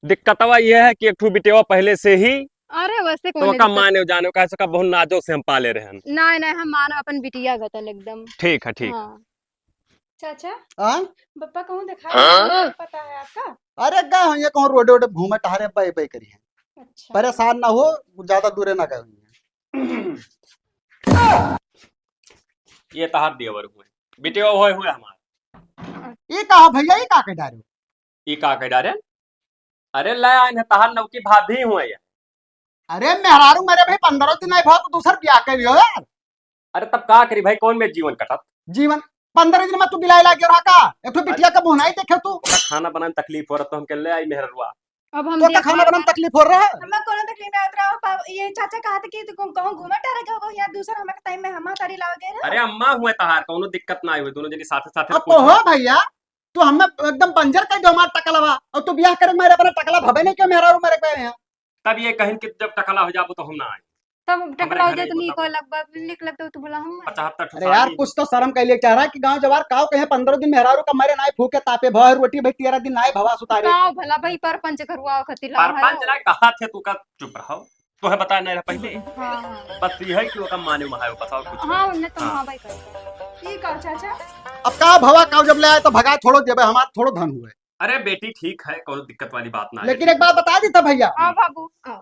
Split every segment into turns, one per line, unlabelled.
दिक्कतवा ये है कि एक ठू बिटेवा पहले से ही
अरे वैसे
तो
कोई
का माने जाने का ऐसा का बहुत नाजुक से हम पाले रहे हैं।
नहीं नहीं हम मानो अपन बिटिया गतन एकदम।
ठीक है ठीक।
हाँ
चाचा
हाँ?
पप्पा कहूँ दिखा पता है आपका?
अरे गए हो ये कहूँ रोडे वोडे घूमे टहरे बे बे करी है,
अच्छा
परेशान ना हो, ज्यादा दूरे ना गए हुए
ये तहार देवर हुए बिटेवा हुए हमारे
ये कहा भैया, ये का के डारे
ई का कह डारे। अरे ले आए तहार नौकी भाभी हुए ये।
अरे मेहरारू मेरे भाई 15 दिन नहीं भाव तो दूसर ब्याह कर लियो यार।
अरे तब का करी भाई, कौन में जीवन कटत।
जीवन 15 दिन में तू बिलाई लागे रहा का, एक तो बिटिया का मुंह नहीं देखे तू।
खाना बनाने में तकलीफ हो रहा तो हम के ले आई मेहरुआ।
अब हम
तो का खाना बनाने में तकलीफ हो रहा है।
हमें कोनो तकलीफ ना उतरा ये चाचा कहा था कि तू कहूँ घूमे टहरे गए यार दूसरा हमें टाइम में हम तारी लाओगे ना।
अरे अम्मा हुए तहार कोनो दिक्कत ना हुई, दोनों जनी साथे साथे
अब तो हो भैया, तू हमें एकदम बंजर कर दो हमारा टकलवा, और तू ब्याह करे मेरे अपना टकला भवे नहीं क्यों मेहरारू मेरे पे है।
तब ये कहीं कि जब टकला हो जाबो तो हम ना आए।
तब टकरा हो
घरे
जाए तो
ही
नहीं
बताओ।
को लगभग निक लगता तो बोला हम
75
अरे यार कुछ तो शर्म कर लिए चाह रहा है कि गांव जवार काव कहे 15 दिन मेहरारू का मरे नाई फूके तापे भव रोटी भाई 13 दिन नाई भवा सुतारे।
गाँव भला भाई पर पंच घरुआ खती ला
सरपंच ना कहा थे तू का चुप रहो, तो है बता नहीं रहा पहले।
हाँ हाँ
बस ये है कि वो का माने महायो बताओ कुछ।
हाँ उन्हें तो
हाँ।
हाँ भाई कर
ये कहो चाचा
अब का भवा काव जब ले आए तो भगा छोड़ो देवे, हमारा थोड़ो धन हुए।
अरे बेटी ठीक है, कोनो दिक्कत वाली बात ना है।
लेकिन एक बात बता दी था भैया,
हाँ बाबू हाँ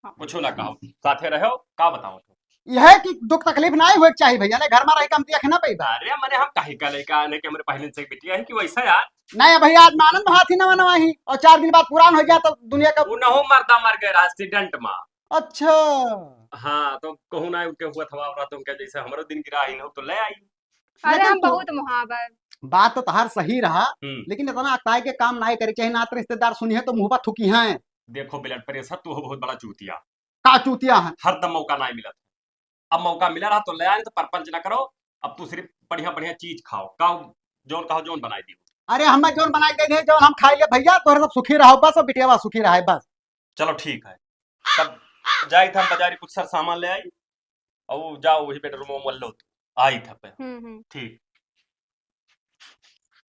हाँ कुछ ना कहो, साथे रहो का बताओ तो।
यह है कि दुख तकलीफ ना हुए चाहिए भैया ने, घर में रह के हम देखना पे बा।
अरे मैंने हम काहे का लेके आने के हमारे पहले से बिटिया है कि वैसा यार।
नहीं भैया आज मानंद हाथी नवा नवा ही, और 4 दिन बाद पुरान हो गया तो दुनिया का।
वो न हो मरदा मर गए एक्सीडेंट में।
अच्छा
हाँ तो कहूँ ना उनके हुआ था और तुम क्या जैसे हमारे दिन गिरा ही न हो तो ले आई।
अरे
लेकिन
हम
तो-
बहुत मुहावर
बात तो तहार सही रहा,
हम्म।
लेकिन इतना अकताई के काम नहीं करे चाहिए, नात रिश्तेदार सुनिए तो मुंह पर थुकी हैं।
देखो ब्लड प्रेशर तो हो बहुत बड़ा चूतिया,
का चूतिया है।
हर दम मौका नहीं मिला था। अब मौका मिला रहा तो ले आए, तो परपंच ना करो। अब तू सिर्फ बढ़िया बढ़िया चीज खाओ, जोन कहो जोन बनाई दी।
अरे हमें जोन बनाई दे जोन हम खाई ले भैया, तोहरे सब सुखी रहो बस, और बिटिया सुखी रहे बस।
चलो ठीक है, तब जाई था बाजारी कुछ सर सामान ले आई और जाओ वही बेडरूम में लो आई था पे। ठीक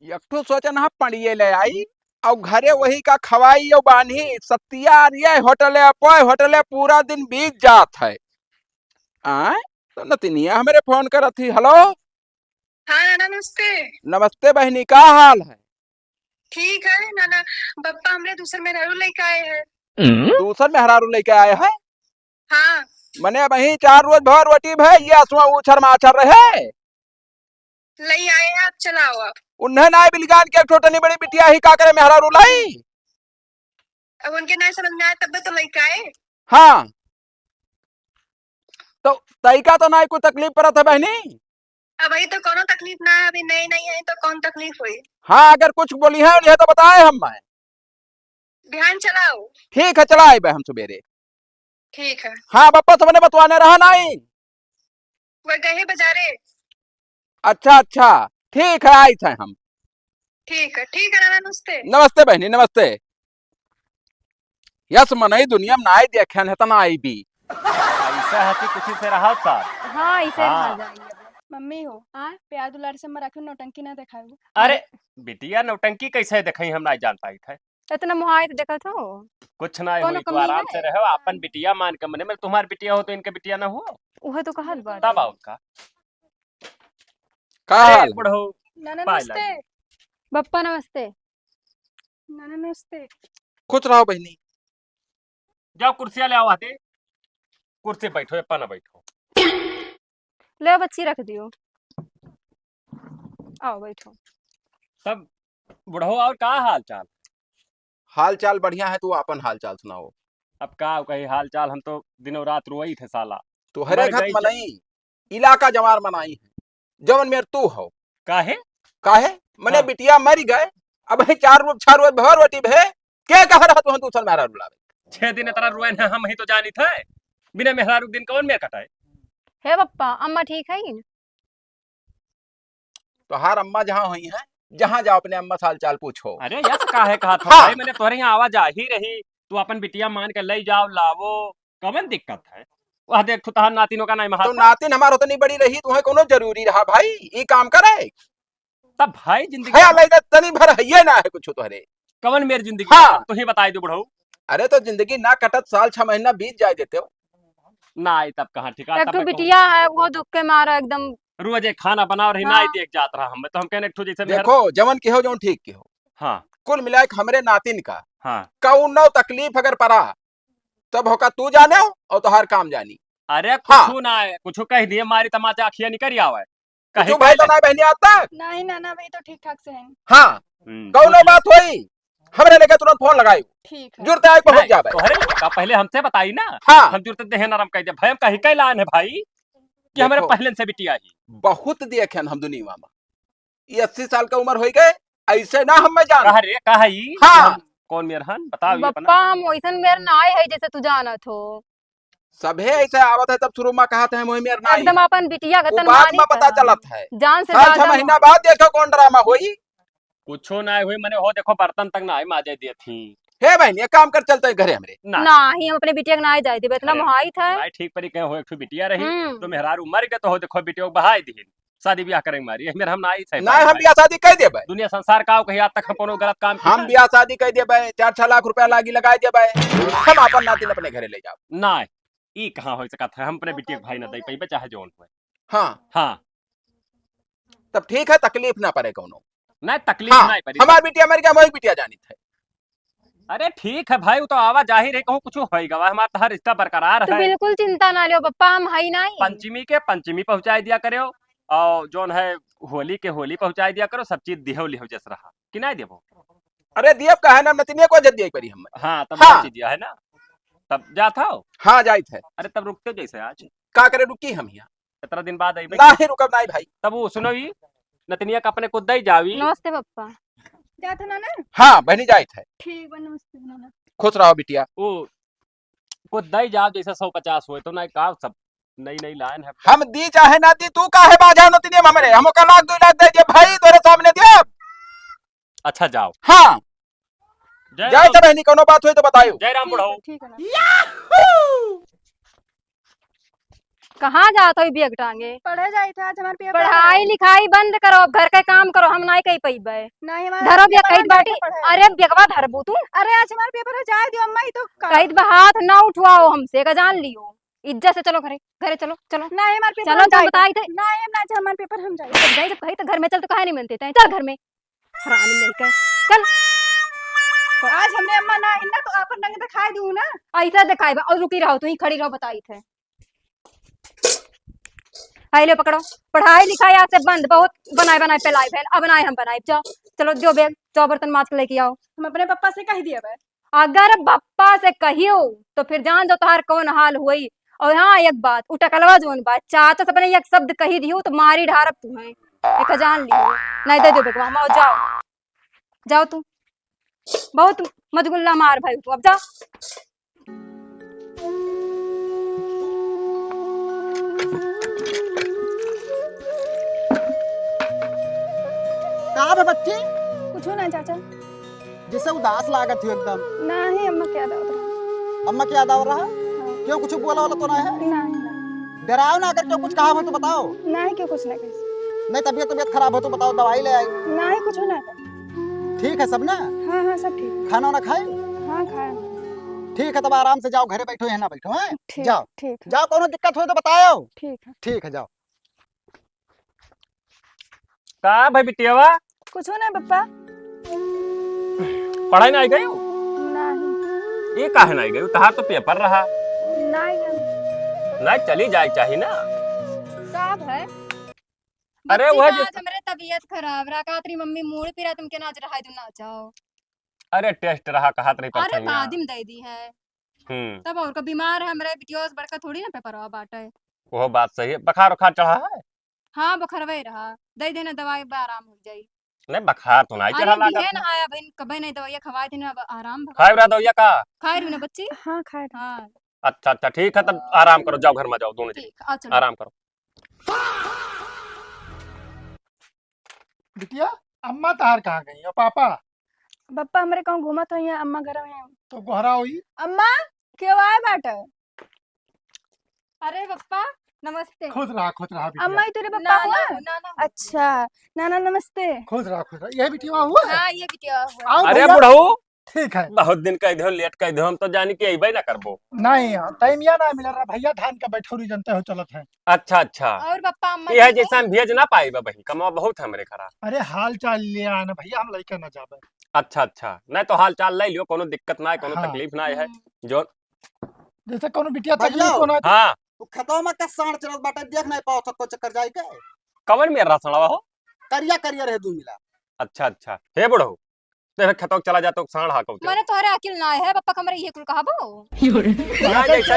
एक ठो सोचन हा पड़िए ले आई और घरे वही का खवाई और बांधी सत्तिया ये होटले पूरा दिन बीत जात है। आए तो नतिनिया हमारे फोन कर थी। हेलो
हाँ नाना नमस्ते।
नमस्ते बहनी, का हाल है?
ठीक है नाना, पप्पा हमरे दूसर मेहरारू लेके आए हैं।
दूसर मेहरारू लेके आए हैं?
हाँ
मने वही 4 रोज भर रोटी भे ये असुआ उछर माछर रहे
लई आए हैं, आप चलाओ आप।
उन्हें ना बिलगान के छोटनी बड़ी बिटिया ही का करे मेहरारू लाई।
अब उनके नहीं समझ में आए तब तो लेके आए।
हाँ तो तईका तो ना कोई तकलीफ पड़त है बहनी।
अब वही तो कोनो तकलीफ ना है, अभी नई नई है तो कौन तकलीफ हुई।
हाँ अगर कुछ बोली है उन्हें तो बताए हम।
ध्यान चलाओ।
ठीक है चला हम सवेरे।
ठीक है।
हाँ पप्पा तो मैंने बतवाने रहा नहीं।
वह गए बाजारे।
अच्छा अच्छा ठीक है आई थे हम।
ठीक है नाना नमस्ते।
नमस्ते बहनी नमस्ते। यस मनई दुनिया में नाई देखे है तना आई भी
ऐसा है कि किसी से रहा था।
हाँ इसे
हाँ।
खा जाएंगे
मम्मी हो
हाँ?
प्यार दुलार से मरा क्यों नौटंकी ना दिखाओ।
अरे बिटिया नौटंकी कैसे देखई हम नहीं जान पाई थे।
इतना मुहाई तो देखा तो
कुछ ना
कोनो
हुई तो
कमी
आराम
है?
से रहो, अपन बिटिया मान के मने में तुम्हारी बिटिया हो तो इनके बिटिया ना हो
वह तो कहल बात
तब आओ उनका।
का हाल?
बढ़ो
नाना
पाए
नमस्ते।
बप्पा नमस्ते।
नाना नमस्ते।
खुश रहो बहनी।
जाओ कुर्सियां ले आओ आते, कुर्सी बैठो अपना ना बैठो।
ले बच्ची रख दियो, आओ बैठो।
तब बुढ़ो और का हाल चाल।
हाल चाल बढ़िया है, तू अपन हाल चाल सुनाओ।
अब का कही हाल चाल, हम तो दिनों रात रोई थे साला।
तू हरे
मर
घत
गई
मनाई इलाका जमार मनाई है जवन मेर तू हो।
काहे
काहे मने
हाँ।
बिटिया मरी गए, अब है 4 रोज 6 रोज भर रोटी भे के कह रहा तू दूसर मेहरा बुलावे।
6 दिन तरह रोए ना, हम ही तो जानी थे बिना मेहरारू दिन कौन में कटाए।
हे बप्पा अम्मा ठीक है ही?
तो हर अम्मा जहाँ हुई है, जहाँ जाओ अपने अम्मा हाल चाल पूछो।
अरे यस काहे कहा था
हाँ।
भाई, मैंने तोहरे यहाँ आवाज आ ही रही, तू अपन बिटिया मान के ले जाओ लावो, कौन दिक्कत है। वह देख तू तहार नातिनों का नहीं
तो
महा
नातिन हमार उतनी बड़ी रही तुम्हें कोनो जरूरी रहा भाई ये काम करे।
तब भाई जिंदगी
है अलग तनी भर है ना है कुछ तोहरे।
कवन मेरी जिंदगी
हाँ।
तू ही बताई दो बुढ़ऊ।
अरे तो जिंदगी ना कटत साल 6 महीना बीत जाए देते हो।
ना आई तब कहाँ ठिका
एक
तब
तो
मैं कहूँ,
बिटिया है वो दुख के मारा एकदम।
रोज एक खाना बना और ही ना
हाँ।
आई देख जात रहा हम तो हम कहने ठो जैसे मेहर-
देखो जवन की हो जो ठीक की हो,
हाँ
कुल मिलाए के हमरे नातिन का
हाँ।
कौनो तकलीफ अगर पड़ा तब होका तू जाने और तोहार काम जानी।
अरे
हाँ।
कुछ ना है, कुछ कह दिए मारी तमाचा अखिया निकल आवे कहीं
तू भाई तो ना बहनी आता।
नहीं नाना भाई तो ठीक ठाक से है।
हाँ कौनो बात होई हमरे लेके तुरंत फोन लगाई,
ठीक है।
जुड़ते आए पहुंच जावे।
तोहरे का पहले हमसे बताई ना।
हाँ
हम जुड़ते देह नरम कह दे भाई हम कहीं कह लान है भाई कि हमारे
देखो।
पहले से बिटिया ही।
बहुत देखे हम दुनिया में, ये 80 साल का उम्र हो गए ऐसे ना हम जान।
कहा रे कहा ही
हाँ।
कौन मेरहन बताओ ये
बप्पा
अपना।
हम वैसन मेर ना आए है जैसे तू जानत हो।
सभे ऐसे आवत है तब शुरू में कहा था मोहि मेर नाई
एकदम अपन बिटिया
वो
गतन
बात
मानी
में पता
था।
चलत है।
जान से
साल 6
ज्यादा
महीना बाद देखो कौन ड्रामा होई।
कुछो ना हुई मैंने हो देखो बर्तन तक ना माजे दिए थी
हे बहन ये काम कर चलते हैं घरे हमरे।
ना
ना ही हम अपने बिटिया के ना जाए थे इतना
अरे,
मोहाई था।
ना ठीक परी कहे हो एक ठो बिटिया रही
हम्म।
तो मेहरारू मर गए तो हो देखो बिटिया को बहाई दी शादी ब्याह करेंगे मारी मेरे हम ना आई सही
ना हम ब्याह शादी कह देबे,
दुनिया संसार का कहीं आज तक हम कोनो गलत काम किया?
हम ब्याह शादी कह देबे 4-6 लाख रुपया लागी लगाए देबे, हम अपन नातिन अपने घरे ले जाओ।
ना ई कहाँ हो सकता है हम अपने बिटिया के भाई ना दई पाई चाहे जोन हो।
हाँ
हाँ
तब ठीक है तकलीफ ना पड़े कोनो।
ना तकलीफ
हाँ
ना पड़ी।
हमार बिटिया मर गया मोहि बिटिया जानी थे।
अरे ठीक है भाई वो तो आवा जाहिर है कहूँ कुछ होगा हमारा तो हर रिश्ता बरकरार
तो
है।
बिल्कुल चिंता ना लियो पप्पा हम हई नहीं।
पंचमी के पंचमी पहुंचाई दिया करो और जोन है होली के होली पहुंचाई दिया करो सब चीज दिहो लिहो जैसे रहा कि नहीं देवो।
अरे दियब का है ना नतिनिया को जद दिया करी हम।
हाँ तब
हाँ।
हाँ। चीज है ना तब जा था।
हाँ जाई थे।
अरे तब रुकते जैसे आज
का करे रुकी हम यहाँ
17 दिन बाद आई
ना ही रुकब नहीं भाई।
तब वो सुनो ही नतनिया का अपने को दई जावी।
नमस्ते पप्पा।
जाते ना ना।
हाँ बहनी जाई थे।
ठीक बा नमस्ते नाना।
खुश रहो बिटिया।
वो को दई जाओ जैसे 150 हुए तो ना का सब नई नई लाइन है।
हम दी चाहे ना दी तू काहे बाजा नतिनिया हमरे हमो का लाख 2 लाख दे दिए भाई तोरे सामने दिया।
अच्छा जाओ।
हाँ
जय
जाए थे बहनी कोनो बात हुई तो बताइयो।
जय राम बुढ़ाओ।
ठीक है ना।
कहाँ जात हो बेग टांगे?
पढ़े जाई था आज हमारे पेपर।
पढ़ाई लिखाई बंद करो अब घर का काम करो हम नहीं कही पैबे।
नहीं
धरो बेग कही बाटी। अरे बेगवा धरबू तू
अरे आज हमारे पेपर है जाए दियो अम्मा ही तो
कही हाथ ना उठवाओ हमसे का जान लियो। इज्जत से चलो घरे घरे चलो चलो
नहीं हमारे पेपर
चलो तुम बताई थे।
नहीं हम ना हमारे पेपर हम जाए।
जब जाए जब कही तो घर में चल तो काहे नहीं मिलते थे चल घर में हरामी नहीं कह चल
आज हमने अम्मा ना इन्ना तो अपन रंग दिखाई दूं ना।
ऐसा दिखाई और रुकी रहो तू ही खड़ी रहो बताई थे। हाई लो पकड़ो पढ़ाई लिखाई आज से बंद बहुत बनाए बनाए पहलाई फैल अब बनाए हम बनाए जाओ चलो जो बेग जो बर्तन माथ लेके आओ।
हम अपने पापा से कह दिया बे।
अगर पप्पा से कहियो तो फिर जान जो तोहार कौन हाल हुई। और हाँ एक बात उटकलवा जोन बात चाचा से अपने एक शब्द कही दियो तो मारी ढारब तू है एक जान लियो नहीं दे दो बेगवा हम जाओ जाओ तू बहुत मजगुल्ला मार भाई तू अब जा।
कहाँ बे बच्ची
कुछ ना चाचा।
जैसे उदास लागत हो एकदम।
नहीं अम्मा क्या दावत
अम्मा क्या दाव रहा क्यों कुछ बोला वाला तो नहीं है?
नहीं
डराओ ना अगर क्यों कुछ कहा हो तो बताओ।
नहीं क्यों कुछ ना कैसे
नहीं तबीयत खराब हो तो बताओ दवाई ले आई।
नहीं कुछ ना।
ठीक है सब ना
हाँ हाँ सब ठीक।
खाना वाना खाए।
हाँ खाए।
ठीक है तब आराम से जाओ घरे बैठो यहाँ ना बैठो है
ठीक
जाओ
ठीक
जाओ कोनो दिक्कत हो तो बताओ।
ठीक है।
ठीक है जाओ।
का भाई बिटियावा
कुछ ना पप्पा।
पढ़ाई नहीं गई
नहीं
ये काहे नहीं गई तहार तो पेपर रहा
नहीं
नहीं चली जाए चाहिए ना।
साहब है
अरे
बच्ची
वह
का
जो-
आज हमरे तबीयत खराब रहा का तेरी मम्मी मूड पिरा तुमके नाच रहा है तू नाचाओ।
अरे टेस्ट रहा कहा नहीं
अरे
पड़ता
बादिम दे दी है तब और को बीमार है हमरे बिटियोस बड़का थोड़ी ना पेपर बाटे।
वो बात सही है बुखार उखार चढ़ा है।
हाँ बुखारवे रहा दे देना दवाई बा आराम हो जाई।
नहीं बुखार तो नहीं चढ़ा
अरे
लगा
बिहे नहाया बहन कबे नहीं दवाई खवाई थी ना अब आराम
खाए रहा दो का।
खाए रही ना बच्ची।
हाँ खाए।
हाँ
अच्छा अच्छा ठीक है तब आराम करो जाओ घर में जाओ दोनों जने
ठीक आ चलो
आराम करो।
बिटिया अम्मा तार कहाँ गई और पापा
पप्पा हमारे कहूँ घूमत हो या अम्मा घर में।
तो गोहरा हुई।
अम्मा क्यों आए बाटे?
अरे पप्पा नमस्ते।
खुश रहा बिटिया।
अम्मा ही तेरे पापा हुआ?
नाना।
अच्छा नाना नमस्ते।
खुश रहा यही बिटिया हुआ है?
हाँ ये बिटिया हुआ।
आओ
अरे
भैया,
बुढ़ऊ
ठीक है।
बहुत दिन कह दो लेट कह दो हम तो जानी कि अइबे ना करबो।
नहीं टाइम या ना मिल रहा भैया, धान का बैठौरी जनते हो चलत है।
अच्छा अच्छा
और पापा अम्मा
ये है
ठीक है?
जैसा हम भेज ना पाई बही कमा बहुत हमरे खरा।
अरे हाल चाल ले आना भैया, हम लड़के न जाबे।
अच्छा अच्छा नहीं तो हाल चाल ले लियो कोनो दिक्कत ना है कोनो
हाँ।
तकलीफ ना है जो
जैसे कोनो बिटिया
भैया।
तकलीफ को ना
हाँ
तू खतवा में का साण चलत बाटे देख नहीं पाओ तो चक्कर जाई के
कवन में रहा सड़वा हो।
करिया करिया रहे दू मिला।
अच्छा अच्छा हे बुढ़ऊ तेरे खतौक चला जा तो साढ़ हाको
मैंने तोहरे अकिल ना है पापा कमरे ये कुल कहबो।
जैसे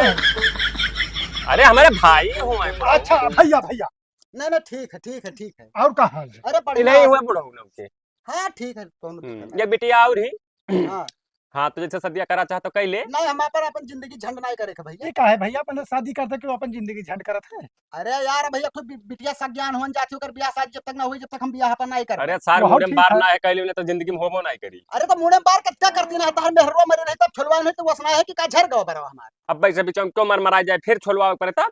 अरे हमारे भाई हुए
अच्छा भैया भैया,
नहीं नहीं ठीक है।
और का हाल है?
अरे बढ़िया
नहीं हुए बुढ़ऊ लोग के।
हाँ ठीक है कौन
ये बिटिया और ही
हाँ
हाँ तो जैसे सदिया करा चाह तो कई ले।
नहीं हम अपन जिंदगी झंड नहीं करे के भैया।
ये का है भैया, अपने शादी करते क्यों अपन जिंदगी झंड करत है?
अरे यार भैया खुद बिटिया सा ज्ञान होन जाती होकर ब्याह शादी जब तक ना हुई जब तक हम ब्याह अपन नहीं कर।
अरे सार
बहुत
मुड़े
ठीक
बार
है।
ना है कहले तो जिंदगी में होबो नहीं करी।
अरे तो मुड़े बार क्या करती ना तार मेहरवा मरे नहीं तब छुलवा नहीं तो वसना है कि का झर गवा बरवा हमार।
अब वैसे बीच में क्यों मरमरा जाए फिर छोलवा पड़े तब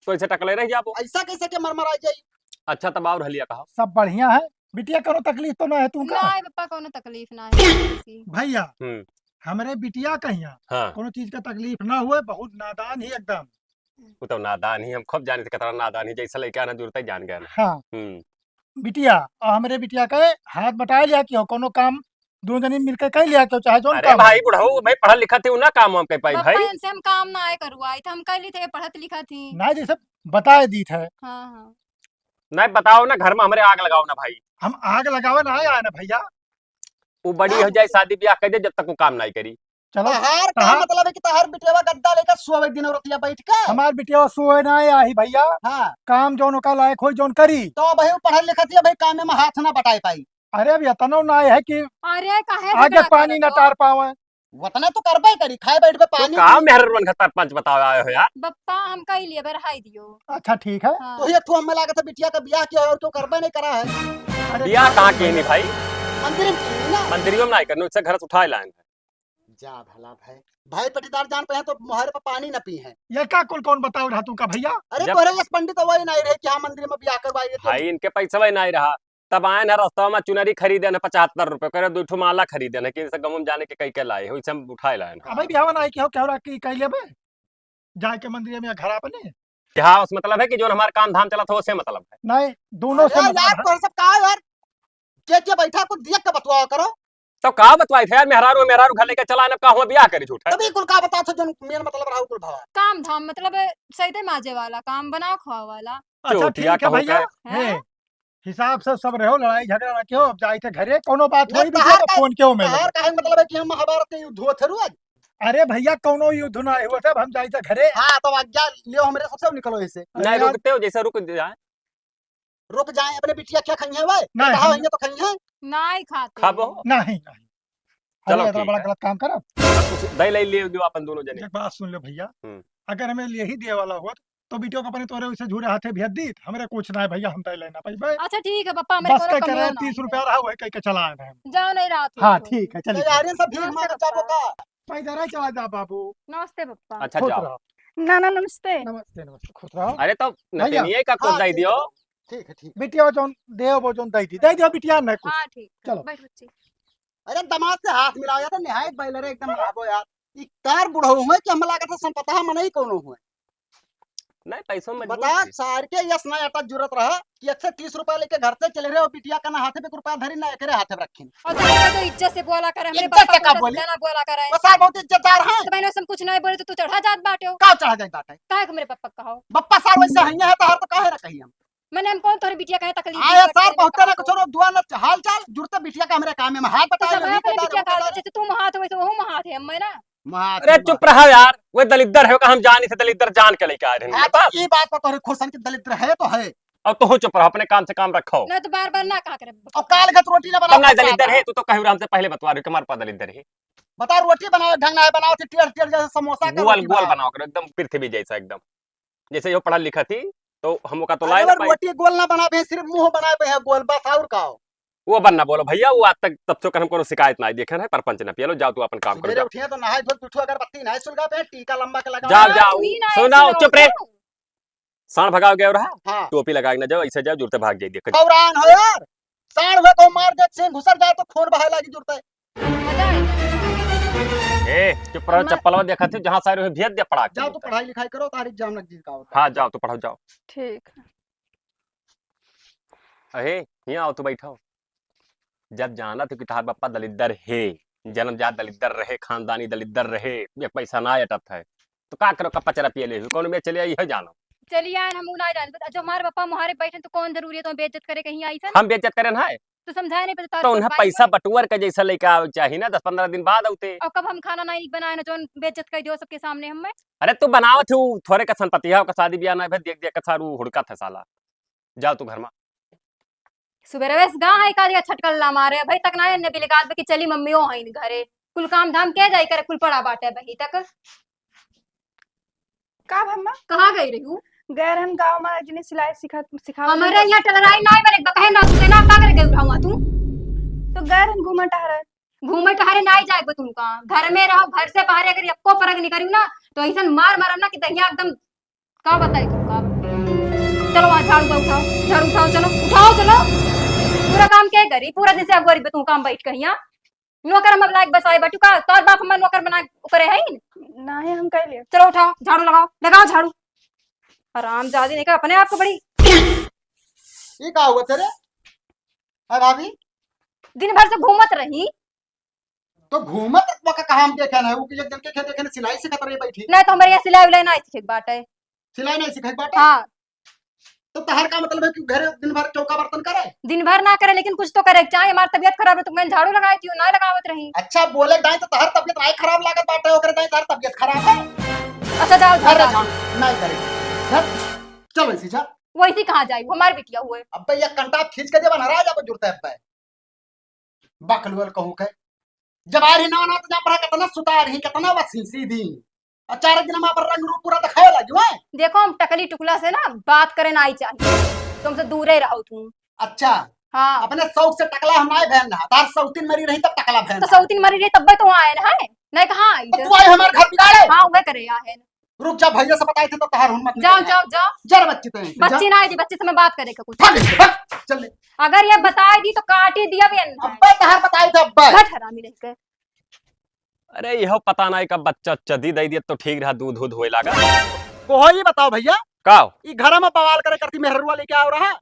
तो ऐसे टकले रह जाबो।
ऐसा कैसे के मरमरा जाई।
अच्छा तब और हलिया कहा
सब बढ़िया है बिटिया, करो तकलीफ तो ना है तुमका?
ना पापा कोनो तकलीफ ना है।
भैया
हम्म
हमरे बिटिया कहिया
हाँ
कोनो चीज का तकलीफ ना हुए, बहुत नादान ही एकदम।
वो तो नादान ही हम खूब जाने थे कितना नादान ही जैसा लेके आना जरूरत ही जान गया ना।
हाँ बिटिया, और हमरे बिटिया के हाथ बटा लिया कि हो कोनो काम दोनों जने मिलकर कर लिया क्यों, चाहे जो
अरे भाई बुढ़ऊ भाई पढ़ा लिखा थे ना काम वाम कह पाई
पापा
भाई।
इनसे हम काम ना आए करवाई थे, हम कल थे पढ़त लिखा थी।
ना जैसे बताए दी थे।
हाँ हाँ
नहीं बताओ ना घर में हमारे आग लगाओ ना भाई।
हम आग लगावे ना आया ना भैया।
वो बड़ी हो जाए शादी ब्याह कर दे जब तक वो काम नहीं करी।
चलो
तहार का
तहार-
मतलब है कि तहार बिटिया गद्दा लेकर सोवे दिन औरतिया बैठ के।
हमार बिटिया सोए ना आया ही भैया,
हाँ
काम जोन का लायक हो जोन करी।
तो भाई पढ़ल लिखा थी भाई काम में हाथ ना बटाई पाई।
अरे अब इतना ना है कि
अरे काहे
आगे
झगड़ा
पानी
करत
न
हो?
तार पावे।
वतना तो करबे करी खाए बैठ पे
तो
पानी
कहा मेहरबान का सरपंच बताओ आए हो यार।
बप्पा हम कई लिए बरहाई दियो।
अच्छा ठीक है।
हाँ।
तो ये तू हमें लागत है बिटिया का ब्याह किया और क्यों करबे नहीं करा है।
अरे
ब्याह कहाँ की नहीं भाई
मंदिर में की ना।
मंदिरियों में नहीं करने उससे घर से उठा लाए हैं।
जा भला भाई भाई पटीदार जान पे हैं तो मुहरे पे पानी न पी है।
ये का कुल कौन बताओ रहा तू का भैया?
अरे
जब-
तोरे यस पंडित तो वही नहीं रहे कि हाँ मंदिर में ब्याह करवाइए तो
भाई इनके पैसा वही नहीं रहा तब आए ना रास्ता में चुनरी खरीदे ना 75 रुपए करे 2 माला खरीदे ना कि गम जाने के कई के लाए हो इसे हम उठाए लाए हैं।
अबे बिहाव ना कि हो क्या की कह लेबे जाके मंदिर में घर अपने।
क्या उस मतलब है कि जो हमारा काम धाम चला था उसे मतलब है।
नहीं दोनों से
अरे
मतलब
यार
है।
तोरे सब का यार के बैठा कुछ देख के बतवा करो।
तो कहा बतवाई थे यार मेहरारू घर लेके चला ना कहा ब्याह करे झूठा।
तभी कुल का बता तो जो मेन मतलब रहा कुल भवा।
काम धाम मतलब सही माजे वाला काम बनाओ खवा वाला।
अच्छा
चोटिया
ठीक है
कहूं
भैया,
क्या?
हे हिसाब से सब रहो, लड़ाई झगड़ा ना क्यों। अब जाए थे घरे कोनो बात
नहीं,
होई भी
तहार
तो
का-
फोन क्यों में
तहार काहे मतलब है कि हम महाभारत के युद्ध हुआ थे रोज।
अरे भैया कोनो युद्ध ना हुआ था, अब हम जाए थे घरे।
हाँ तो आज्ञा लियो हमरे सबसे निकलो ऐसे।
अरे
नहीं
यार,
रुकते हो जैसे रुक जाए
रुक जाए अपने बिटिया क्या खई है भाई
नहीं,
कहा
हम-
है तो खई है।
नहीं खाते।
खाबो
नहीं नहीं।
चलो
अरे इतना
ठीक
बड़ा
है।
गलत काम करा।
कुछ दही ले लियो दो अपन दोनों जने।
एक बात सुन लो भैया,
हम्म।
अगर हमें यही दिए वाला हुआ तो वीडियो कंपनी तोरे उसे झूरे हाथे भेज दी, हमारे कुछ ना है भैया, हम तय लेना भाई भाई।
अच्छा ठीक है पापा मेरे
बस
को
के करे 30 रुपया रहा हुआ कह के चला आए हैं।
जाओ नहीं रात
हाँ ठीक है चलिए।
यार ये सब भीख
नमस्ते
मांगे
पापा।
जाबो का।
भाई जरा चला जा बाबू।
नमस्ते पापा।
अच्छा
खुश
जाओ।
रहो।
नाना नमस्ते।
नमस्ते नमस्ते, खुश रहो।
अरे तो
भैया।
नतिनिये का कुछ
हाँ,
दे दियो।
ठीक है ठीक।
बिटिया जोन देव वो जोन दई दी दे दियो बिटिया न कुछ।
हाँ ठीक है।
चलो।
बैठ बच्ची।
अरे दामाद से हाथ मिलाया था निहायत बैलरे एकदम रहबो यार। ई कार बुढ़ऊ हुए कि हम लागत है संपता हम नहीं कोनो हुए।
नहीं पैसों में
बता सार के यस ना अटक जरूरत रहा कि 130 रुपया लेके घर से चले रहे हो बिटिया का ना हाथे पे रुपया धरी ना एकरे हाथे में रखी।
और तुम तो इज्जत से बोला करे हमरे
इज्जत से
पापा
का
को
बोली?
ना बोला करे।
बस सार बहुत इज्जतदार हैं।
तो मैंने सब कुछ नहीं बोले तो तू चढ़ा जात बाटे हो।
का चढ़ा जाए बाटे।
काहे को मेरे पापा कहो।
बप्पा सार वैसे हइया है तो हर तो काहे ना कही हम।
मैंने हम कौन तोहरी बिटिया कहे तकलीफ
आया सार बहुते ना कुछ दुआ न हाल चाल जुड़ते बिटिया का हमरे काम में हाथ
तो
बटा
सब अपने बिटिया का जैसे तुम हाथ हो वैसे वो हाथ है मैं ना।
अरे चुप रहा यार वो दलिद्दर है हम जानी थे दलिद्दर जान के लेके आए रहे
तो ये बात पर तोरे खुशन की दलिद्र है तो है।
अब तो हो चुप रहो अपने काम से काम रखो।
ना तो बार-बार ना कहा करे।
और काल गत रोटी ना
तब
बनाओ।
ना दलिद्दर है तू तो कहीं हमसे पहले बतवा रही हो कि हमारे पास दलिद्दर है।
बता रोटी बनाओ ढंग ना बनाओ थी टेढ़ टेढ़ जैसे समोसा का
गोल
रोटी
गोल
बनाओ।
बनाओ करो एकदम पृथ्वी जैसा एकदम जैसे यो पढ़ा लिखा थी तो हम का तो
अरे
लाए
वो
ना पाई।
रोटी गोल ना बनावे सिर्फ मुंह बनावे है गोल बस और का।
वो बनना बोलो भैया वो आज तक तब से हमको शिकायत ना देखे ना परपंच ना पियो जाओ तू अपन काम करो
मेरे
जाओ
उठिए तो नहाए धोए पिठू अगरबत्ती नहीं सुलगा पे टीका लंबा के लगा।
जाओ जाओ
तू ही ना
सुनाओ
ऐसे
चुप रे
लगाओ।
साण भगाओ गया रहा
हाँ
टोपी लगा के ना जाओ, ऐसे जाओ जुड़ते भाग जाइए देख।
खौरान हो यार, साढ़ हुए को मार दे, सिंह घुसर जाए तो खून बहाए लागी जुड़ता है।
मजा आए।
ए चुप रहो, चप्पलवा देखा थे जहां सारे भेज दे पड़ा
जाओ तो पढ़ाई लिखाई करो, तार एग्जाम नजदीक का होता है।
हाँ जाओ तो पढ़ो जाओ।
ठीक है।
अहे यहाँ आओ तो बैठो। जब जाना था कि तार बापा दलिद्दर है, जन्मजात दलिद्दर रहे, खानदानी दलिद्दर रहे, एक पैसा ना अटत है तो का करो, कप्पा चरा पिए ले कौन में चले आई है जानो।
चलिए आए हम ना जाने जो हमारे पापा हमारे बैठे तो कौन जरूरी है तो बेइज्जत करे कहीं आई सन
हम बेइज्जत करें है
तो समझाए नहीं पता
तो उन्हें पैसा बटुअर का जैसा लेके आवे चाहिए ना, 10-15 दिन बाद आते।
और कब हम खाना नहीं बनाए ना जो बेइज्जत कर दियो सबके सामने हमें।
अरे तू बनाओ थू थोड़े का संपत्ति है का शादी ब्याह ना भाई, देख देख का सारू हुड़का था साला। जाओ तू घर में।
सुबह वेस गा है का छटकल ला मारे भाई तक ना ने बिलगात की चली मम्मी ओ है घरे कुल काम धाम के जाई करे कुल पड़ा बाटे भाई तक।
का भम्मा
कहां गई रही हूं?
गैर हम गांव में जिन्हें सिलाई सिखा
हमारे यहाँ टलराई नहीं बने कहे ना तू ना का करे गई रहवा तू
तो गैर हम घूमा टहरा
घूमे टहरे नहीं जाए तुम का घर में रहो, घर से बाहर अगर एको परग नहीं करी ना तो ऐसा मार मारम ना कि दहिया एकदम का बताई तुम का। चलो वहां झाड़ू उठाओ चलो उठाओ चलो। पूरा काम क्या करी पूरा दिन से अब गरीब तू काम बैठ कहिया नौकर हम लायक बसाए बटू का तोर बाप हम नौकर बना करे है
ना है हम कह लिए।
चलो उठाओ झाड़ू लगाओ झाड़ू। आराम ज्यादा नहीं का अपने आप को बड़ी
ये का हुआ तेरे? अरे भाभी
दिन भर से घूमत रही
तो घूमत वका कहा हम देखे ना, वो कि एक दिन के देखे सिलाई सिखत रही बैठी।
नहीं तो हमारे यहाँ सिलाई उलाई नहीं सीखे बात है।
सिलाई नहीं सिखाई बाटे।
हाँ
तो तहर का मतलब है कि घर दिन भर चौका बर्तन करे?
दिन भर ना करे लेकिन कुछ तो करे चाहे हमारी तबीयत खराब है तुम झाड़ू लगाई थी ना लगावत रही।
अच्छा बोले दाई तो तहर तबीयत नहीं खराब लागत बाटे, ओकरे दाई तहर तबीयत खराब है।
अच्छा जाओ
अरे
झाड़ू
जान नहीं करे चलो इसी जा।
वैसी कहाँ जाई वो हमारी बिटिया हुए।
अब ये कंटाप खींच के जब नरा जा जुड़ता है अब बकलवल कहूं के जब आ रही ना ना तो जा पर कितना सुतार ही कितना वसी सीधी अचार दिन में पर रंग रूप पूरा दिखाए लगी है।
देखो हम टकली टुकला से ना बात करे ना ही चाहिए तुमसे दूर ही रहो तुम।
अच्छा
हाँ
अपने शौक से टकला हम नहीं बहन ना तार सौतीन मरी रही तब टकला बहन
तो सौतीन मरी रही तब तो वहाँ आए ना है नहीं कहाँ आई
तो तू आई हमारे घर बिगाड़े।
हाँ वह करे है।
रुक जा भैया से बताए थे तो तहार हुन मत
जाओ
जरा बच्ची तो ऐसे,
बच्ची ना आई बच्ची से मैं बात करेगा कुछ
भाग इससे, भाग, चल ले।
अगर ये बता दी तो काट ही दिया भी
अब्बे तहार बताए थे अब्बे।
घट हरामी रह के।
अरे यह पता नहीं कब बच्चा चदी दे दिया तो ठीक रहा, दूध होए लागा।
को ही बताओ भैया
का
ई घर में बवाल करे करती मेहरुआ लेके आ रहा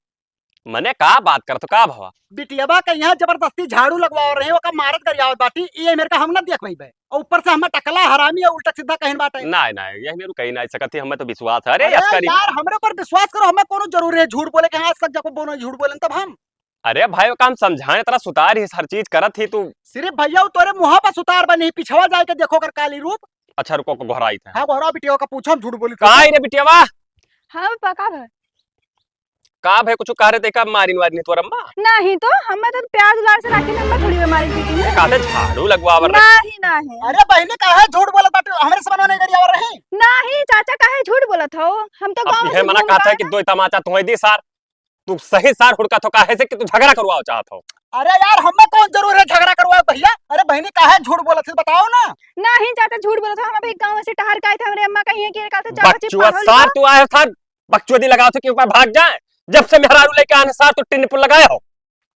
मने का बात कर तो का भवा
बिटियाबा के यहाँ जबरदस्ती झाड़ू लगवा रहे ओका मारत करियावत बाटी ये मेरे का हम ना देख बे और ऊपर से हमें टकला हरामी और उल्टा सीधा कहन बाटे।
नहीं यह मेरू कहीं नहीं सकती, हमें तो विश्वास है। अरे
अरे
अस्करी
यार हमरे पर विश्वास करो, हमें कोनो जरूरी है झूठ बोले के हाँ आज तक जब बोनो झूठ बोले तब हम
अरे भाई वो काम समझाने तेरा सुतार ही हर चीज करत ही तू।
सिर्फ भैया तोरे मुहा पर सुतार बनी पिछवा जाए के देखो कर काली रूप।
अच्छा रुको को घोराई था।
हाँ गोरा बिटिया का पूछो हम झूठ बोली
कहा रे बिटियावा
हाँ पका भर
का भाई कुछ कह रहे थे का मारिन वारिन तोर अम्मा
नहीं तो हमें तो प्याज उलार से रखी हम थोड़ी बीमारी की थी
कहते झाड़ू लगवावर
नहीं
अरे बहने कहा है झूठ बोला बाटे हमरे से बनवाने करियावर रहे
नहीं चाचा काहे झूठ बोला था हम तो गांव
अब
से
यह मना
घूम
कहता है
के
कि दो तमाचा तुम्हें दी सार तू सही सार हुड़का तो काहे से कि तू झगड़ा करवाओ चाहत हो।
अरे यार हमें कौन जरूर है झगड़ा करवाए भैया। अरे बहनी कहा है झूठ बोला थे बताओ ना।
नहीं चाचा झूठ बोला था हम अभी गांव से टहर के आए थे हमरे अम्मा कहीं है कि कहते चाचा जी
बकचुआ
पागल
सार तू आया था बकचुआ दी लगाओ थे कि ऊपर भाग जाए जब से मेहरारू लेके आने सार तो टिन पुल लगाए हो।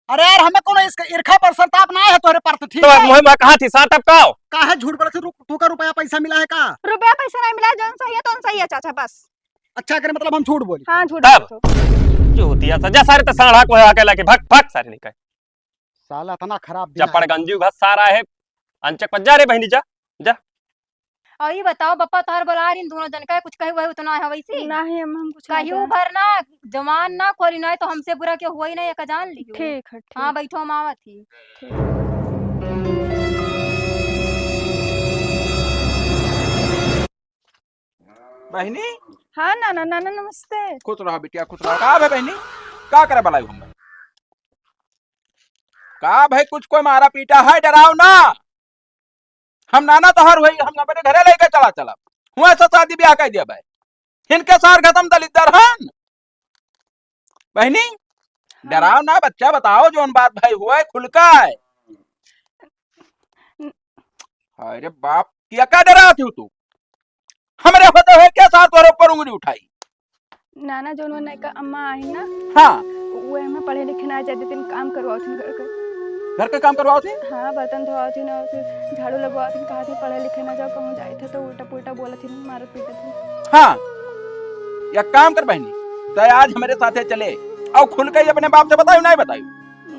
अरे यार हमें कोनो इसका ईर्खा पर सरताप ना है तोरे पर तो ठीक
तो
है।
मुझे मैं कहा थी सार तब का
काहे झूठ बोला थे तू का रुपया पैसा मिला है का?
रुपया पैसा नहीं मिला जौन सही है तो सही है चाचा बस।
अच्छा करे मतलब हम झूठ बोली।
हाँ झूठ
तब?
बोला तो।
जो होती है सजा सारे तो साढ़ा को आके लाके भग भग सारे निकल
साला इतना खराब दिन
चपड़ गंजी घस सारा है अंचक पज्जा रे बहनी जा जा।
और ये बताओ बप्पा तार बोला इन दोनों जन का कुछ कही हुआ तो ना है वैसी
नहीं हम कुछ नहीं
कहियो भर ना जवान ना खोली ना तो हमसे बुरा क्या हुआ ही नहीं एक जान लियो।
ठीक है ठीक।
हाँ बैठो हम आवत थी।
बहनी
हाँ नाना नाना नमस्ते।
खुश रहा बिटिया खुश रहा। का भाई बहनी का करे बलाई हम का भाई कुछ कोई मारा पीटा है डराओ ना। हम नाना तो हर हुई हम अपने घरे लेके चला हुआ से शादी ब्याह कर दिया भाई इनके सार खत्म दलित हन बहनी डराओ ना बच्चा बताओ जोन बात भाई हुआ है खुल का है। अरे बाप क्या क्या डरा थी तू हमरे होते हुए क्या साथ और ऊपर उंगली उठाई।
नाना जो उन्होंने का अम्मा आई ना
हाँ
वो हमें पढ़े लिखे ना जाते दिन काम करवाओ थी घर का।
घर के काम करवाओ थे।
हाँ बर्तन धोआओ थी ना फिर झाड़ू लगवाओ थी कहा थी पढ़े लिखे ना जाओ कहूँ जाए थे तो उल्टा पुल्टा बोला थी मार पीटे थी।
हाँ या काम कर बहनी तो आज हमारे साथे चले और खुल के अपने बाप से बतायू नहीं बतायू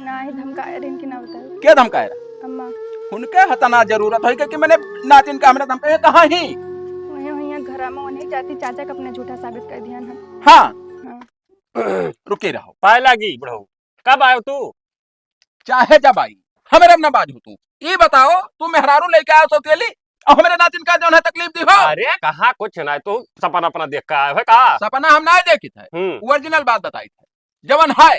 ना ही धमकाए रही कि ना बताओ
क्या धमकाए रहा
अम्मा
उनके हतना जरूरत है कि मैंने नातिन का हमरा धमकाए कहाँ ही
वहीं वहीं घर में वो नहीं जाती चाचा का अपने झूठा साबित कर दिया हम।
हाँ रुके रहो
पाए लगी बुढ़ऊ कब आयो तू?
चाहे जब आई हमारे न बाजू तू ये बताओ तू मेहरारू लेके आयो सौतेली और हमारे नातिन का जो है तकलीफ दी हो।
अरे कहाँ कुछ ना तू सपना अपना देख के आयो है का?
सपना हम ना देखी थे ओरिजिनल बात बताई थे जवन है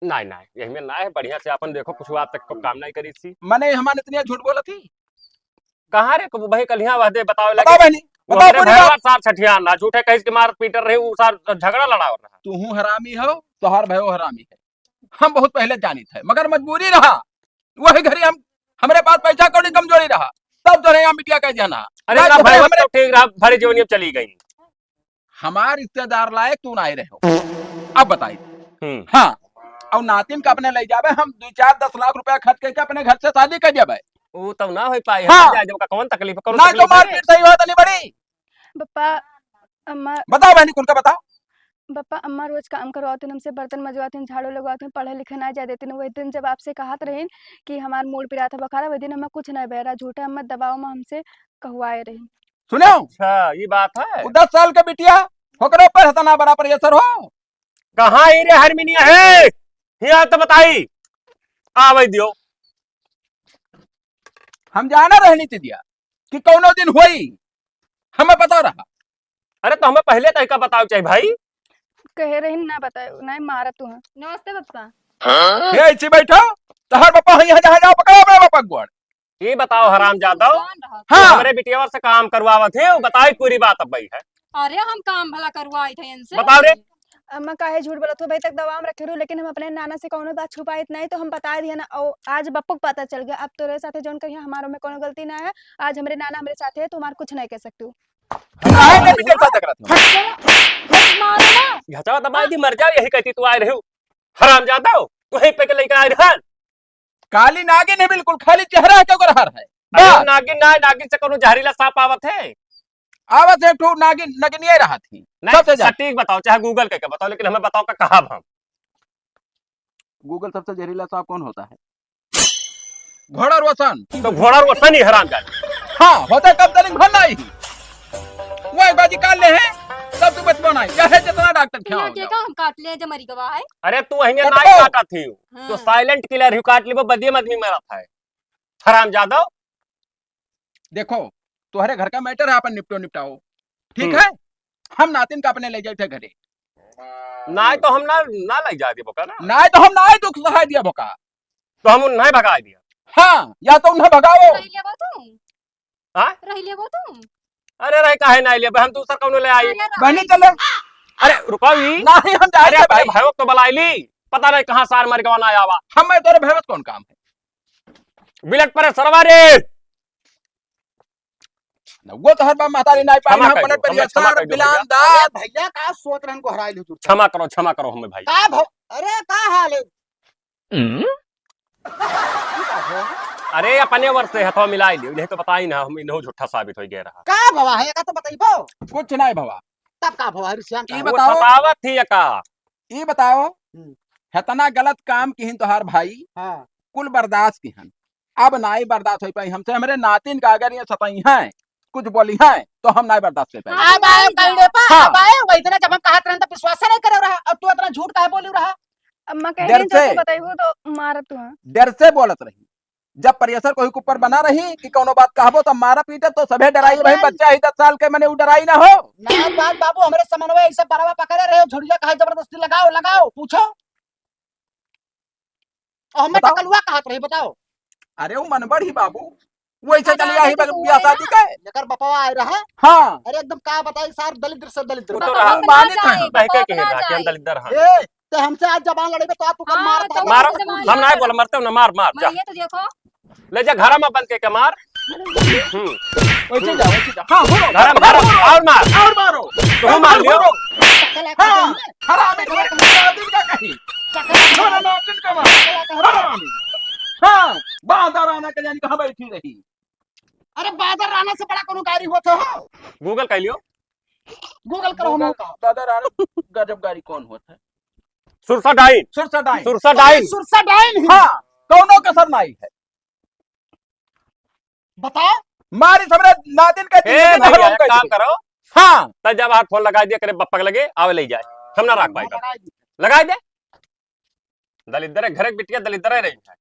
नहीं नहीं यही में ना है बढ़िया से अपन देखो कुछ बात तक को काम नहीं करी थी।
मैंने हमारे इतनी झूठ बोला थी
कहाँ रे भाई कलिया वहदे बताओ
बताओ
लगे
बहनी बताओ पूरी बात।
सार छठियान ना झूठे कहीं के मार पीटर रहे वो सार झगड़ा लड़ा रहा।
तू हरामी हो तोहार भयो हरामी है हम बहुत पहले जानी थे मगर मजबूरी रहा वही घड़ी हम हमारे पास पैसा कौड़ी कमजोरी रहा तब तो यहाँ मिटिया कह जाना।
अरे ना भाई हम तो ठीक रहा भरी जीवनी अब चली गई।
हमार रिश्तेदार लायक तू ना रहे अब बताई। हाँ और नातिन का अपने ले जावे हम 2-4-10 लाख रुपया खर्च करके अपने घर से शादी कर जावे
वो तब ना हो पाई।
हाँ।
का कौन तकलीफ करो
ना जो मारपीट सही हो तो नहीं बड़ी।
पप्पा अम्मा
बताओ बहनी कुल का बताओ।
पप्पा अम्मा रोज काम करवाते हमसे बर्तन मजवाते झाड़ू लगवाते पढ़े लिखे ना जा देते वही दिन जब आपसे कहा रही कि हमार मूड पिरा था बखारा वही दिन हमें कुछ नहीं बहरा झूठे हम दबाव में हमसे कहवाए रही।
सुनो
अच्छा ये बात है
10 साल का बिटिया होकर पर हतना बड़ा प्रेशर हो
कहाँ ही रे हरमिनिया है यहाँ तो बताई आ वही दियो
हम जाना रहनी थी दिया कि कौनो दिन हुई हमें पता रहा।
अरे तो हमें पहले कहीं का बताओ चाहिए भाई
कह रही ना बताओ नहीं मारा तू है।
नमस्ते पप्पा।
ये इसी बैठो तो हर पापा यहाँ जहाँ जाओ पकड़ो अपने पापा को।
ये बताओ हराम जादव
हाँ
हमारे बिटिया से काम करवावत है वो बताई पूरी बात अब भाई है।
अरे हम काम भला करवाए थे इनसे।
बताओ रे
अम्मा काहे झूठ बोला तू भाई तक दवा में रखे रू लेकिन हम अपने नाना से कोनो बात छुपाई नहीं तो हम बता दिया ना और आज बप्पू को पता चल गया अब तेरे साथे जोन कहिया हमारो में कोनो गलती ना है आज हमारे नाना हमारे साथ है तुम्हार कुछ नहीं कह सकते हो।
घचा दबाई दी मर जा यही कहती तू आए रहे हराम जादव तू यहीं पे के लेकर आए रहे
काली नागिन है बिल्कुल खाली चेहरा क्यों कर रहा है।
अरे नागिन ना नागिन से कोनो जहरीला सांप आवत है
आवत है ठू नागिन नगिनिया रहा थी
नहीं सटीक बताओ चाहे गूगल के बताओ लेकिन हमें बताओ का कहा हम
गूगल सबसे जहरीला सांप कौन होता है? घोड़ा रोशन।
तो घोड़ा रोशन ही हराम जादव।
हाँ होता कब तक घोड़ा ही वो एक बार निकाल ले हैं तब तू बचपन आई चाहे जितना डॉक्टर
यहाँ के का हम काट ले जमरी गवाह है।
अरे तू वहीं ना काटा थी तो साइलेंट किलर ही काट ली वो बदियम आदमी मेरा था हराम जादव।
देखो तुम्हारे घर का मैटर है अपन निपटाओ ठीक है। हम नातिन का अपने ले जाए थे घरे
ना तो हम ना ले जा दिया बोका
ना तो हम ना दुख सहाय दिया बोका
तो हम उन्हें भगा दिया।
हाँ या तो उन्हें भगाओ
रह लिया वो तुम।
अरे रहे काहे ना लिया हम दूसरा कौन ले आई
बहनी चलो
अरे रुको ही
नहीं हम जा रहे
भाई भाई तो बुलाई ली पता नहीं कहाँ सार मर गवाना आया हुआ
हम मैं तोरे भैवत कौन काम है
बिलट पर सरवारे
वो तो हर बार महतारी नहीं पाई हम पलट पर यसार बिलान दाद
भैया का सोच रहन को हराई तू
क्षमा करो हमें भाई
का अरे का हाल है
अरे अपने वर्ष से हथवा मिलाई दी नहीं तो पता ही ना हम इन्हों झूठा साबित हो गया रहा
का भवा है का तो बताइबो
कुछ नहीं भवा
तब का भवा रिश्यान
ये
वो
बताओ
सतावत थी का
ये बताओ हतना गलत काम की तोहार भाई
हां
कुल बर्दाश्त की हन अब नहीं बर्दाश्त हो पाई हमसे हमारे नातिन का अगर ये सताई है कुछ बोली है तो हम नहीं बर्दाश्त कर पाए।
अब आए कइड़े पा अब आए वही इतना जब हम कहत रहन त विश्वास नहीं करे रहा अब तू इतना झूठ काहे बोली रहा।
अम्मा कह रही जो बताई हो तो मारा तू है
डर से बोलत रही जब प्रेशर कोई के ऊपर बना रही कि कोनो बात कहबो तो मारा पीटे तो सभे डराई भाई बच्चा ही 10 साल के मैंने डराई ना हो
ना बात बाबू हमरे समन्वय ऐसे बराबर पकड़े रहे हो झुड़िया काहे जबरदस्ती लगाओ पूछो और हमें टकलुआ कहत रही बताओ।
अरे वो मनबड़ ही बाबू वो ऐसे चलिया ही बियाह शादी के
लेकर बपवा आए रहा।
हां
अरे एकदम का बताई सार दलिद्र से दलिद्र
तो रहा
मानित है
बहके के रहा के अंदर इधर हां
ए ते हमसे आज जबान लड़े तो आप तू कर मार
मारो हम नहीं बोल मरते ना मार जा
ये तो देखो
ले जा घर में बंद के मार
वैसे जा हां
घर में और मारो
और मारो
तू मार लियो
हाँ हरामी घर का नातिन का कही हमारा नातिन का हरामी। हाँ बादर आना के जानी कहाँ बैठी रही।
अरे बादर राणा से बड़ा कोनो गाड़ी होते हो।
गूगल कर लियो।
गूगल करो हम का।
बादर आना गजब गाड़ी कौन होता है?
सुरसा डाइन।
सुरसा डाइन।
सुरसा डाइन।
सुरसा डाइन ही।
हाँ कौनो कसर नहीं है।
बताओ
मारी सबरे नातिन का
ए
जिंदगी
भैया
हराम
एक
कर
काम
दी।
करो,
हाँ
तब जब हाथ फोन लगा दिया करे बप्पा के लगे आवे ले जाए, हम ना रख पाएगा। लगा दे दलिद्र घर बिटिया दलिद्र रही है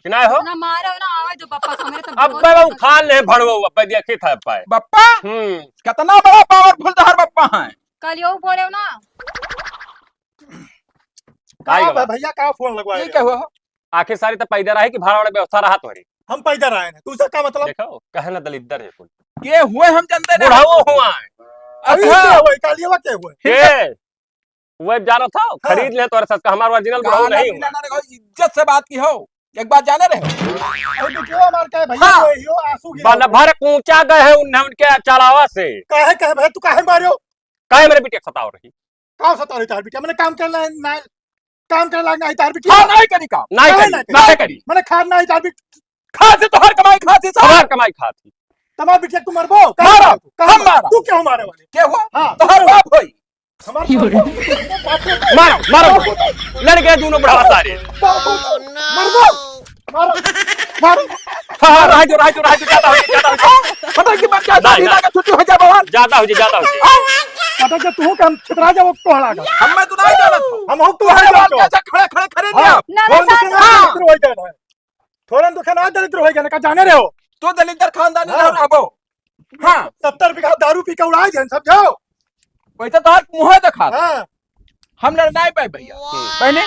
कि ना हो।
ना मारो ना आवे जो पप्पा को मेरे तो
अब वो खान ले भड़वो अब देखी था पाए।
बप्पा कितना बड़ा पावरफुल तोहर बप्पा है।
कल यो बोले ना
का भैया का फोन लगवाए
ये क्या हुआ हो?
आखिर सारी तो पैदा रहे कि भाड़ा वाला व्यवस्था रहा तुम्हारी।
हम पैदल आए हैं दूसरा का मतलब
देखो कहे ना दलिद्र है कुल
के हुए हम जानते नहीं।
बुढ़ाओ हुआ है।
अभी
अच्छा
क्या हुआ कालिया क्या हुआ
के वो जानो था खरीद ले तुम्हारे साथ का हमारा ओरिजिनल बुढ़ाओ
गाना
नहीं
पीना
हुआ।
ना रखो, इज्जत से बात की हो। एक बात जाने रहे
अरे बिटिया मार का है भैया
हाँ।
वही हो आंसू गिरा
बन भर कूचा गए हैं उनके चलावा से।
काहे भाई तू काहे मारियो
काहे मेरे बिटिया सताओ रही।
का सता रही तार बिटिया मैंने काम करना है ना काम करना है तार बिटिया
हाँ नहीं करी काम
नहीं
काहे
करी
ना
नहीं करी
मैंने खाना है तार बिटिया
खासी तो हर कमाई खासी सब
हमार कमाई खाती।
तमार बिटिया तू मरबो
मारा, हम मारा।
तू क्यों मारे वाले
के हुआ
हाँ।
तो हर बाप होई।
हमारे
मारो मारो लड़ गए दोनों बुढ़ावा सारे।
मरबो मारो मारो
हाँ राजू ज्यादा हो
पता कि मर जा
नहीं,
सीधा का छुट्टी हो जा बवाल।
ज्यादा हो
पता क्या तू काम छितरा जा वो कोहड़ा का
हम मैं तो नहीं जाना था।
हम हो तू
तुम्हारे
है
बाप
जो
जैसा खड़े खड़े खड़े नहीं आप।
ना ना
थोड़ा दुखना
साथ
दरिद्र हो जाना है थोड़ा दुखना दरिद्र हो जाना का जाने रहे हो
तो दलिद्र खानदानी
हाँ।
ना रहो। हाँ
70 बीघा दारू पी के उड़ाए जन समझो
वैसे तो हर मुंह दिखा
हाँ
हम लड़ नहीं पाए भैया बहने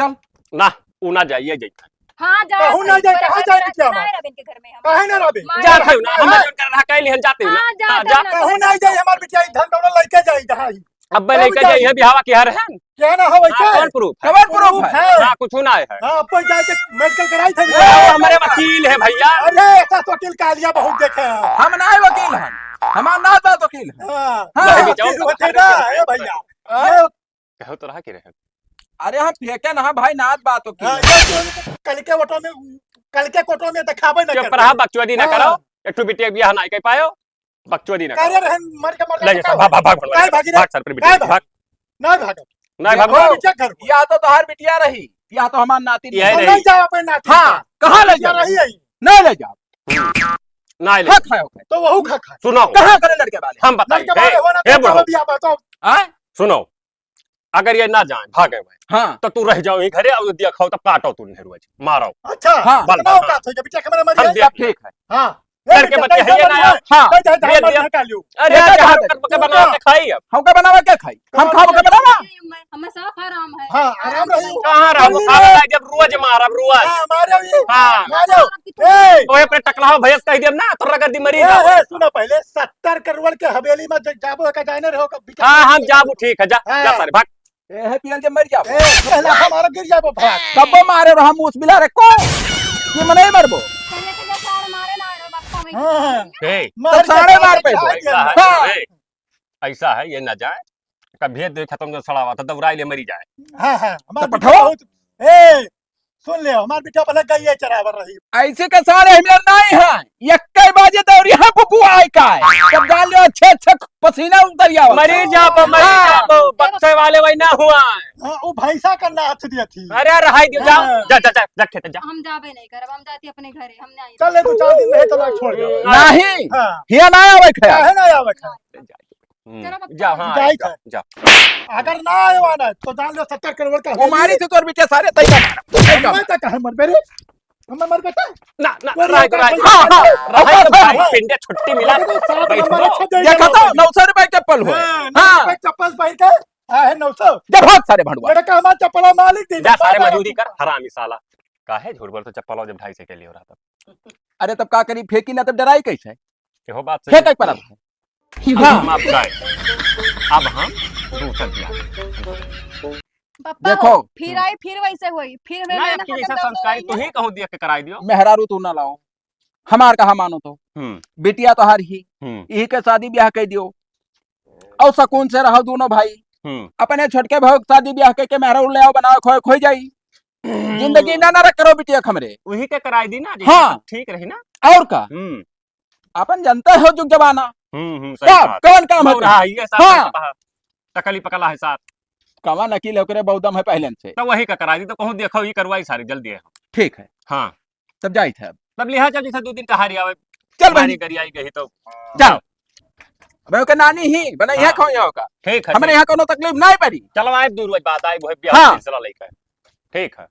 चल
ना ऊना जाइए जैता
हां जा
कहूं ना जाए कहां जाए क्या बात
रबिन के घर में हम
काहे ना रबे
जाते हो ना हम कर रहा कहीं नहीं जाते हो
हाँ,
ना
जा,
हाँ,
जा,
जा
ना।
कहूं ना जाए हमार बिटिया धन दौलत लेके जाई दहाई
अब लेके जाइए बिहावा की हर है
क्या ना हो वैसे
कौन प्रूफ
कवर प्रूफ है।
है
ना कुछ ना है।
हां अपन जाए के मेडिकल कराई थे
वो हमारे वकील है भैया।
अरे ऐसा वकील कालिया बहुत देखे हैं
हम नहीं वकील हैं हमारा नाथ बात वकील है।
हां
हाँ,
वकील होते ना ए भैया ये
कहो तो रहा की रहे
अरे हम फेंके ना भाई नाथ बात वकील
हाँ,
है।
ये कल के कोटो में दिखाबे ना
चुप रहा बकचोदी ना करो एक तो बिटिया बियाह ना कर पायो बकचोदी ना
कार्य
करो।
रहन मर के मर
ले जा भाग भाग भाग
काय भागी रे?
भाग सर पे बिटिया
काय
भाग
ना भागो
नहीं
देखो,
भागो
बिटिया घर को
या तो तोहार बिटिया रही या तो हमार नाती
ये
नहीं।
रही।
नहीं जाओ अपन नाती
हाँ कहाँ ले
बिटिया
जाओ
रही है
नहीं ले जाओ
ना ले
खा खाओ
तो वहू खा खा
सुनो
कहाँ करे लड़के वाले
हम
लड़के
बताइए
वाले होना
हे
तो
बुढ़ो
बिया बताओ
हाँ
सुनो अगर ये ना जाए भागे हुए
हाँ
तो तू रह जाओ यहीं घरे और दिया खाओ तब काटो तू नेहरू मारो
अच्छा
हाँ,
बल-
बताओ का तो बिटिया कैमरा मर
हम
गया
सब ठीक है।
हां
करके बच्चे है ये ना यार।
हाँ
दे दिया।
निकालियो
अरे
देखा
यार
कहाँ
हम कब बना के खाई अब
हम का बनावा क्या खाई हम खाओ का बनावा
हमें साफ आराम है
हां आराम रही
कहाँ रहो खावे ला जब रोज मारब रोज
हां मारो
हाँ
मारो ए
ओए अपने टकला भैंस कह दियम ना तो रगड़ दी मरी
ए,
जाओ।
ए, सुनो पहले 70 करोड़ के हवेली में जाबो का जाने रहो बिटिया
हाँ हम जाबू ठीक है जा
हाँ।
जा सारे भाग
ए है पियल जब मर जाओ
ए पहला हमारा गिर जाबो भाग
कब मारे रहा मुस बिला रे को ये मने मरबो
पहले से जैसा मारे ना रो बापा में
हां
ए
मार
साढ़े मार पे
के
ऐसा
हाँ।
है ए, ऐसा है ये ना जाए कभी भेद खत्म जो सड़ा हुआ था दौड़ाई ले मरी जाए।
हां हां हमार
तो
बिटिया
पठाओ।
बहुत ए सुन ले हमार बिटिया पहले गई है चरावर रही
ऐसे के सारे हमें नहीं है ये कई बाजे दौड़ी यहाँ पुपू आई का है जब डाल लियो अच्छे अच्छे पसीना उतर जाओ
मरी जाबो बक्से वाले वही ना हुआ है।
हां वो भैंसा का नाथ दिया थी
अरे रहाई दियो जा
हाँ।
जा जा जा खेते जा
हम जाबे नहीं करब हम जाती अपने घरे हम नहीं
चल ले तू 4 दिन रहे तो लाग छोड़ दे
नहीं
हां
हिया ना आवे खया
काहे ना आवे खा
जा हाँ
जाई
जा,
था।
जा
अगर ना आवाना तो जान लो 70 करोड़ का
वो मारी थी तोर बेटे सारे तैयार
मैं तो कहे मर बेरे हम मर बेटा
ना ना
वो
रहाई
लड़का
रहाई
कोई- हाँ, हाँ,
रहाई तो
हाँ,
भाई पिंडे छुट्टी मिला
तो 7
बैठ
नंबर
लो।
अच्छा दे
देखा तो 900 रुपए चप्पल हो
हां
हाँ
चप्पल पाई के है 900
जब भाग सारे भड़वा
मेरे का हमारा चप्पल मालिक दे
जा सारे मजदूरी कर हरामी साला काहे झूठ बोल तो चप्पल हो जब 250 के लिए हो रहा था।
अरे तब का करी फेंकी ना तब डराई कैसे
ये बात
फेंक
सही
एक पर
हाँ हम आप गए अब हम दूसर दिया
पप्पा
देखो।
हो, फिर आई फिर वैसे हुई फिर
ना
मैंने
आपकी जैसा संस्कारी तू ही कहूँ दिया के कराई दियो।
मेहरारू तू ना लाओ हमार कहा मानो तो बिटिया तो हार ही यही के शादी ब्याह कह दियो और सकून से रहो दोनों भाई अपने छोटके भाव शादी ब्याह के मेहरा ले आओ बनाओ खोई खोई जाई जिंदगी ना ना करो बिटिया हमरे
वही के कराई दी ना जी,
हाँ।
तो ठीक रही ना।
और का अपन जनता हो जुग जमाना
सही
क्या
बात।
कौन काम है
बहु रहा है ये साथ
हाँ।
हाँ। टकली पकला है साथ,
कमा नकील होकर बहुदम है पहले से
तो वही का करा दी, तो कहूँ देखो ये करवाई सारी जल्दी है।
ठीक है
हाँ
तब जाई थे अब
तब लिहा चल जैसे 2 दिन कहारी आवे
चल बहनी
करी आई गई तो
चल मैं के नानी ही बना यहाँ
हाँ।
खाओ यहाँ का
ठीक है।
हमारे यहाँ कोनो तकलीफ नहीं पड़ी
चलो आए दूर बात आई वो
हाँ।
सिलसिला लेकर ठीक है।